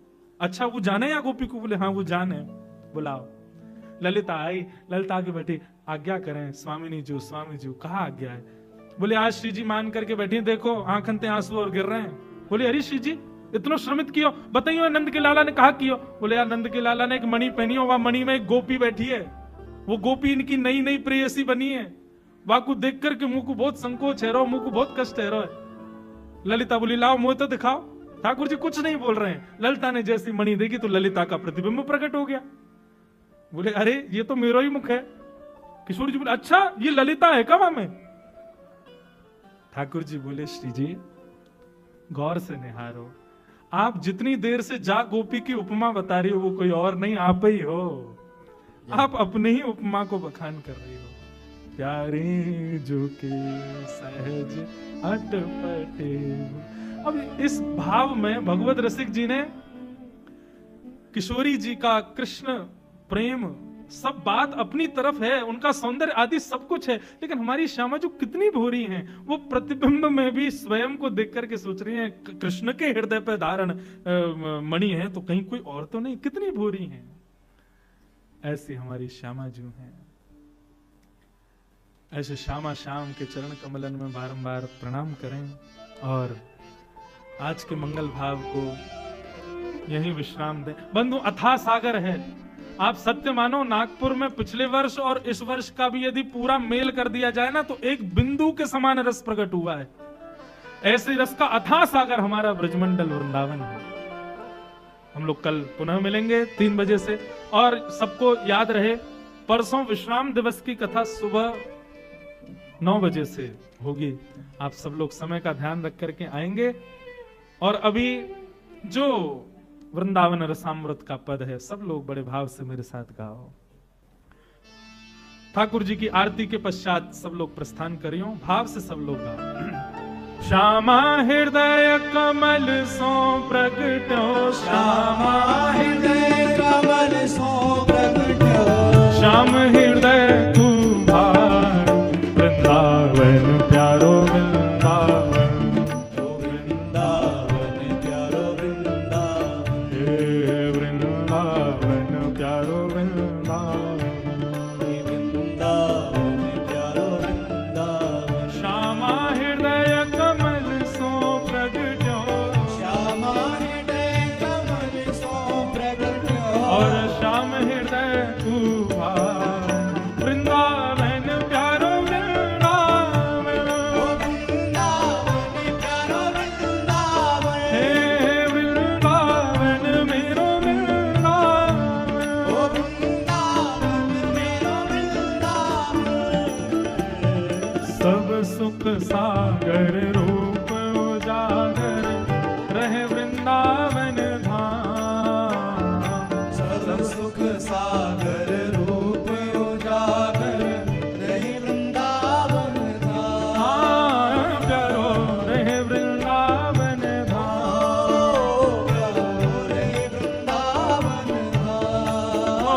अच्छा वो जाने या गोपी को? बोले हाँ वो जाने, बुलाओ। ललिता आई, ललिता आके बैठी। आज्ञा करें स्वामी जी, स्वामी जी। कहा आज्ञा है? बोले आज श्री जी मान करके बैठी, देखो आंखन आंसू और गिर रहे हैं। बोले अरे श्री जी इतना श्रमित कियो, बताइयो नंद के लाला ने कहा कियो? बोले यार नंद के लाला ने एक मणि पहनी हो, वह मणि में एक गोपी बैठी है, वो गोपी इनकी नई नई प्रेयसी बनी है। वाकू देख करके मुंह को बहुत संकोच है रो, मुंह को बहुत कष्ट है रो। ललिता बोली लाओ मुंह तो दिखाओ। ठाकुर जी कुछ नहीं बोल रहे हैं। ललिता ने जैसी मणि देखी तो ललिता का प्रतिबिंब प्रकट हो गया। बोले अरे ये तो मेरा ही मुख है। किशोर जी बोले अच्छा ये ललिता है कब में? ठाकुर जी बोले श्री जी गौर से निहारो, आप जितनी देर से जा गोपी की उपमा बता रही हो वो कोई और नहीं आप ही हो। आप अपने ही उपमा को बखान कर रही हो। प्यारी जो के सहज अटपटे। अब इस भाव में भगवत रसिक जी ने किशोरी जी का कृष्ण प्रेम सब बात अपनी तरफ है, उनका सौंदर्य आदि सब कुछ है, लेकिन हमारी श्यामा जो कितनी भोरी हैं, वो प्रतिबिंब में भी स्वयं को देख करके सोच रही हैं कृष्ण के हृदय पर धारण मणि है तो कहीं कोई और तो नहीं, कितनी भोरी हैं। ऐसी हमारी श्यामा जो हैं। ऐसे श्यामा श्याम के चरण कमलन में बारंबार प्रणाम करें और आज के मंगल भाव को यही विश्राम दें। बंधु अथाह सागर है। आप सत्य मानो नागपुर में पिछले वर्ष और इस वर्ष का भी यदि पूरा मेल कर दिया जाए ना तो एक बिंदु के समान रस प्रकट हुआ है। ऐसे रस का अथाह सागर हमारा ब्रजमंडल वृंदावन है। हम लोग कल पुनः मिलेंगे 3 बजे से। और सबको याद रहे परसों विश्राम दिवस की कथा सुबह 9 बजे से होगी। आप सब लोग समय का ध्यान रख करके आएंगे। और अभी जो वृंदावन रसामृत का पद है सब लोग बड़े भाव से मेरे साथ गाओ। ठाकुर जी की आरती के पश्चात सब लोग प्रस्थान करियो, भाव से सब लोग गाओ। श्यामा हृदय कमल सो प्रगटो, श्यामा हृदय कमल सो प्रगटो, श्याम हृदय कुभार वृंदावन प्यारो वृंदावन, वृंदावन प्यारो वृंदावन, वृंदावन प्यारो वृंदावन, सागर रूप उजागर रहे वृंदावन धाम। सब सुख सागर रूप उजागर रहे वृंदावन धाम। हाँ प्यारो रहे वृंदावन धाम। प्यारो रहे वृंदावन धाम। ओ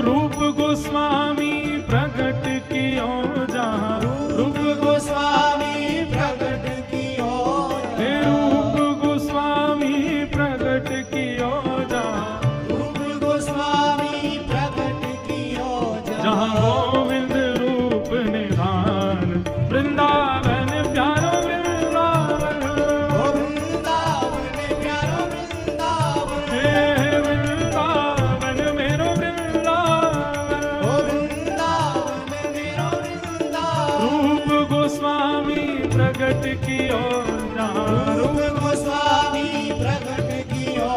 रूप गोस्वामी प्रगट कियो जहाँ। रूप गोस्वामी प्रकट कियो हे रूप गोस्वामी प्रगट कियो जहाँ। रूप गोस्वामी प्रकट कियो जहाँ गोविंद रूप निधान वृंदावन प्यारो वृंदावन। ओ वृंदावन प्यारो वृंदावन। हे वृंदावन मेरो वृंदावन। ओ वृंदावन मेरो वृंदावन। रूप गोस्वामी प्रगट कियो जहाँ। रूप गोस्वामी प्रकट कियो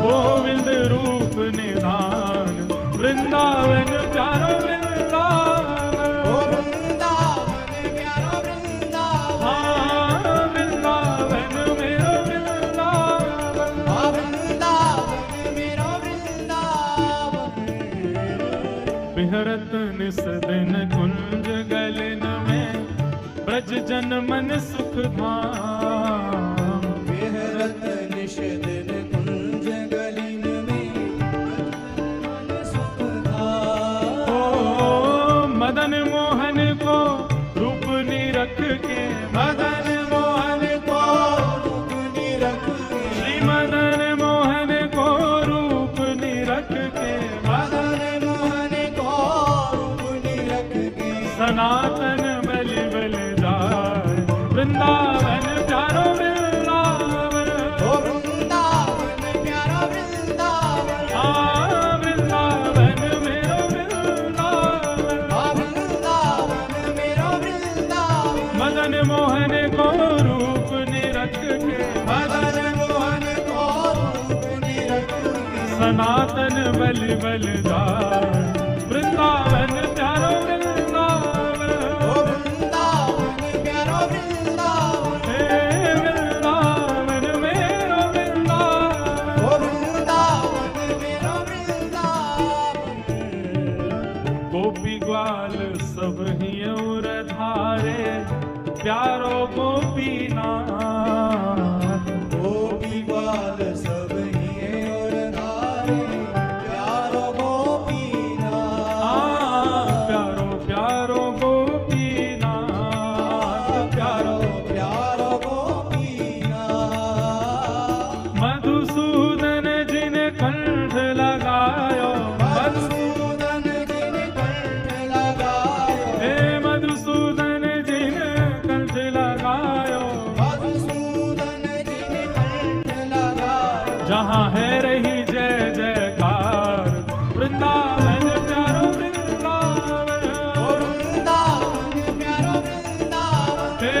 गोविंद रूप निधान वृंदावन प्यारो वृंदावन। ओ वृंदावन प्यारो वृंदावन। हाँ वृंदावन मेरो वृंदावन। ओ वृंदावन मेरो वृंदावन। विहरत निस दिन कुंज गलन में ब्रज जन मन सुख धाम। विहरत निश दिन कुंज गलिन में मन सुख धाम। ओ मदन मोहन को रूप निरख के। मदन मोहन को रूप निरख के। श्री मदन मोहन को रूप निरख के। मदन मोहन को रूप निरख के। सनातन बलि बल जाय वृंदावन प्यारो वृंदावन। ओ वृंदावन प्यारा वृंदावन। हाँ वृंदावन मेरो वृंदावन। ओ वृंदावन मेरो वृंदावन। मदन मोहन को रूप निरख के। मदन मोहन को रूप निरख के। सनातन बलि बल जाय वृंदावन प्यारो वृंदावन। ओ वृंदावन प्यारो वृंदावन। हे वृंदावन मेरो वृंदावन। ओ वृंदावन मेरो वृंदावन। गोपी ग्वाल सब ही और धारे प्यारो गोपीनाथ। गोपी ग्वाल सब हिये और धारे प्यारो गोपीनाथ। प्यारो प्यारो गोपीनाथ प्यारो। प्यारो गोपीनाथ। मधुसूदन जिन कंठ लगायो। मधुसूदन जिन कंठ लगायो। हे मधुसूदन जिन कंठ लगायो। मधुसूदन जिन कंठ लगायो। जहाँ है रही जय जयकार वृंदावन प्यारो वृंदावन। ओ वृंदावन प्यारो वृंदावन। हे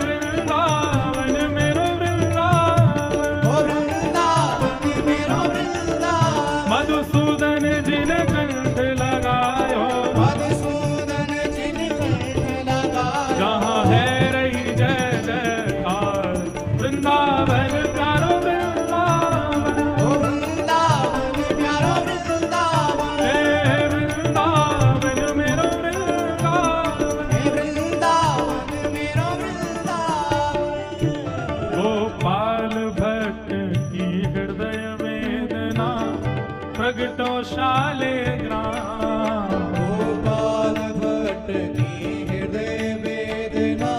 वृंदावन मेरो वृंदावन। ओ वृंदावन मेरो वृंदावन। मधुसूदन जिन कंठ लगायो। मधुसूदन जिन कंठ लगायो। जहाँ है रही जय जयकार वृंदावन प्यारो वृंदावन। ओ वृंदावन प्यारो वृंदावन। हे वृंदावन मेरो वृंदावन। हे वृंदावन मेरो वृंदावन। गोपाल भट्ट की हृदय वेदना प्रगटो शालिग्राम। गोपाल भट्ट की हृदय वेदना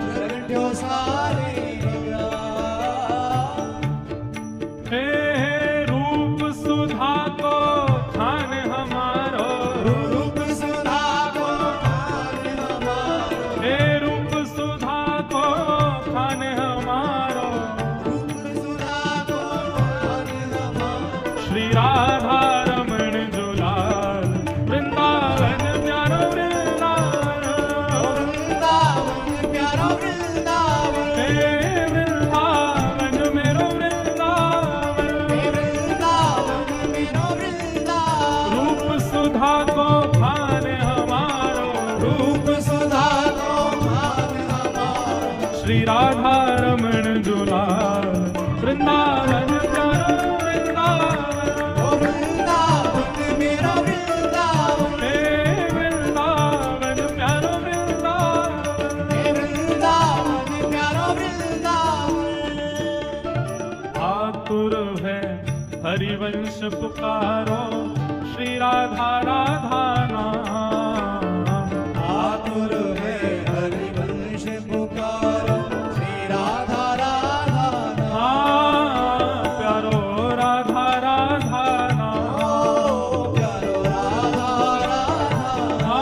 प्रगट्यो शालिग्राम। हे रूप सुधा को खान हमारो। रूप सुधा को खान हमारो। हे रूप सुधा को खान हमारो। रूप सुधा को खान हमारो। श्री राधा रमण जुलाल वृंदावन प्यारो वृंदावन। ओ वृंदावन प्यारो वृंदावन। हे श्री राधा रमण दुलार वृंदावन प्यारो वृंदावन ओ वृंदावन मेरा वृंदावन हे वृंदावन प्यारो वृंदावन हे वृंदावन प्यारो वृंदावन आतुर है हरिवंश पुकारो श्री राधा राधा नाम आतुर है हरिवंश पुकारो श्री राधा राधा नाम प्यारो राधा राधा नाम ओ प्यारो राधा राधा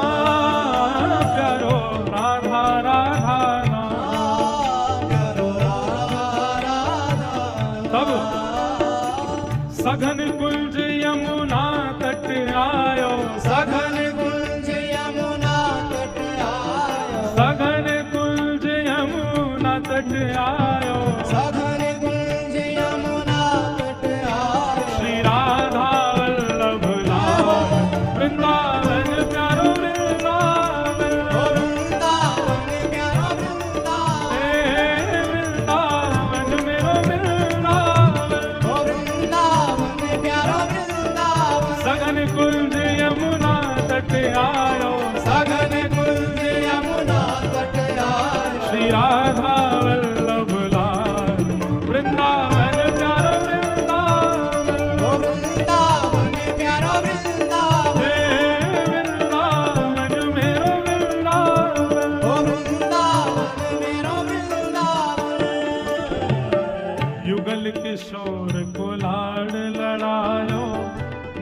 प्यारो राधा राधा नाम प्यारो राधा राधा तब सघन कुंज यमुना तट आयो सघन कुंज यमुना तट आयो सघन कुंज यमुना तट आयो सघन कुंज यमुना तट आयो श्री राधा वल्लभ लाल वृंदावन प्यारो वृंदावन ओ वृंदावन प्यारो वृंदावन हे वृंदावन मेरो वृंदावन ओ वृंदावन प्यारो वृंदावन सघन कुंज यमुना तट आयो सघन कुंज यमुना तट आयो श्री राधा वल्लभ लाल वृंदावन प्यारो वृंदावन ओ वृंदावन प्यारो वृंदावन हे वृंदावन मेरो वृंदावन ओ वृंदावन मेरो वृंदावन युगल किशोर को लाड़ लड़ायो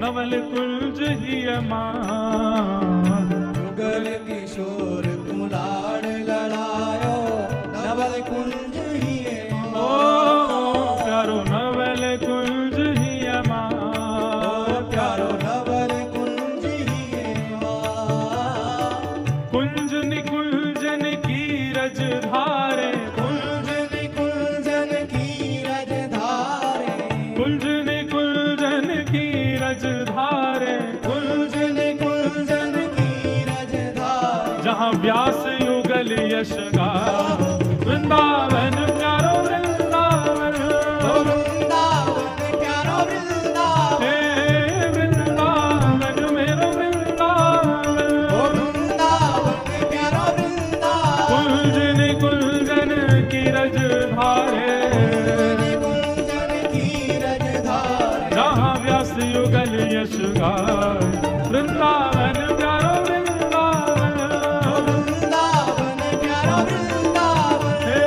नवल कुंज ही मान युगल किशोर कुलाड़ लड़ायो नवल कुंज ही ओ प्यारो नवल कुंज ही मान प्यारो नवल कुंज ही कुंज निकुंजन की रज धारे कुंज निकुंजन की रज धारे कुंज निकुंजन की रज धारे कुंज निकुंजन की रज धारे जहाँ व्यास युगल यश गान वृंदावन प्यारो वृंदावन ओ वृंदावन प्यारो वृंदावन हे वृंदावन मेरो वृंदावन ओ वृंदावन प्यारो वृंदावन कुंज निकुंजन की रज धारे निकुंजन की रज धारे जहाँ व्यास युगल यश गान वृंदावन प्यारो वृंदावन ओ वृंदावन प्यारो वृंदावन हे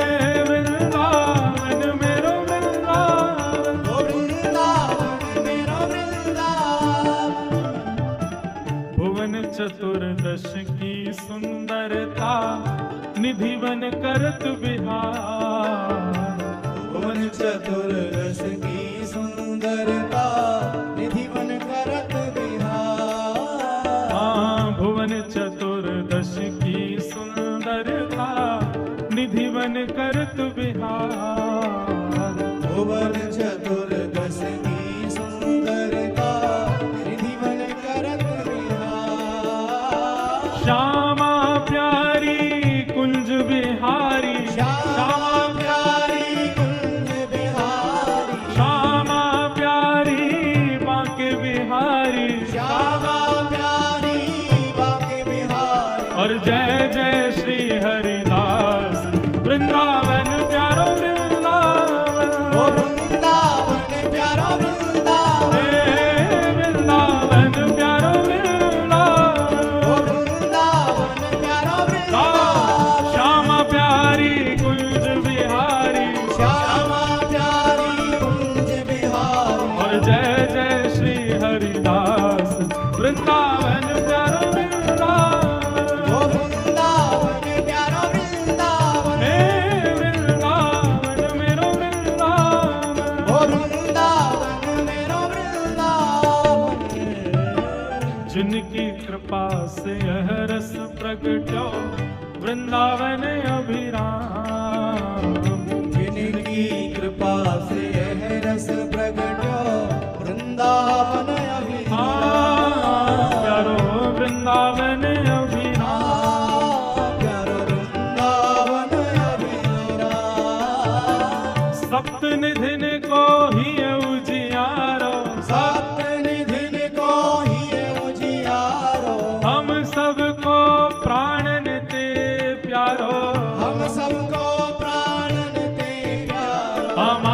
वृंदावन मेरो वृंदावन ओ वृंदावन मेरो वृंदावन भुवन चतुर्दश की सुंदरता निधिवन करत विहार भुवन चतुर्दश की सुंदरता निधिवन करत विहार भुवन चतुर्दश की सुंदरता निधिवन करत विहार भुवन चतुर्दश की सुंदरता निधिवन करत विहार श्यामा प्यारी कुंज बिहारी श्यामा प्यारी कुंज बिहारी श्यामा प्यारी बांके बिहारी श्यामा प्यारी बाके बिहारी और जय जय श्री हरिदास वृंदावन प्यारो वृंदावन ओ वृंदावन प्यारो वृंदावन हे वृंदावन प्यारो वृंदावन ओ वृंदावन प्यारो वृंदावन श्यामा प्यारी कुंज बिहारी श्यामा प्यारी कुंज बिहारी और जय जय श्री हरिदास वृंदावन प्यारो वृंदावन ओ वृंदावन प्यारो वृंदावन हे वृंदावन मेरो वृंदावन ओ वृंदावन मेरो वृंदावन जिनकी कृपा से यह रस प्रगट्यो वृंदावन अभिराम जिनकी कृपा से यह रस प्रगट्यो वृंदावन अभिराम प्यारो वृंदावन अभिराम प्यारो वृंदावन अभिराम सप्त निधिन को ही उजियारो, सप्त निधिन को ही उजियारो, हम सबको प्राणन ते प्यारो, हम सबको प्राणन ते प्यारो, हम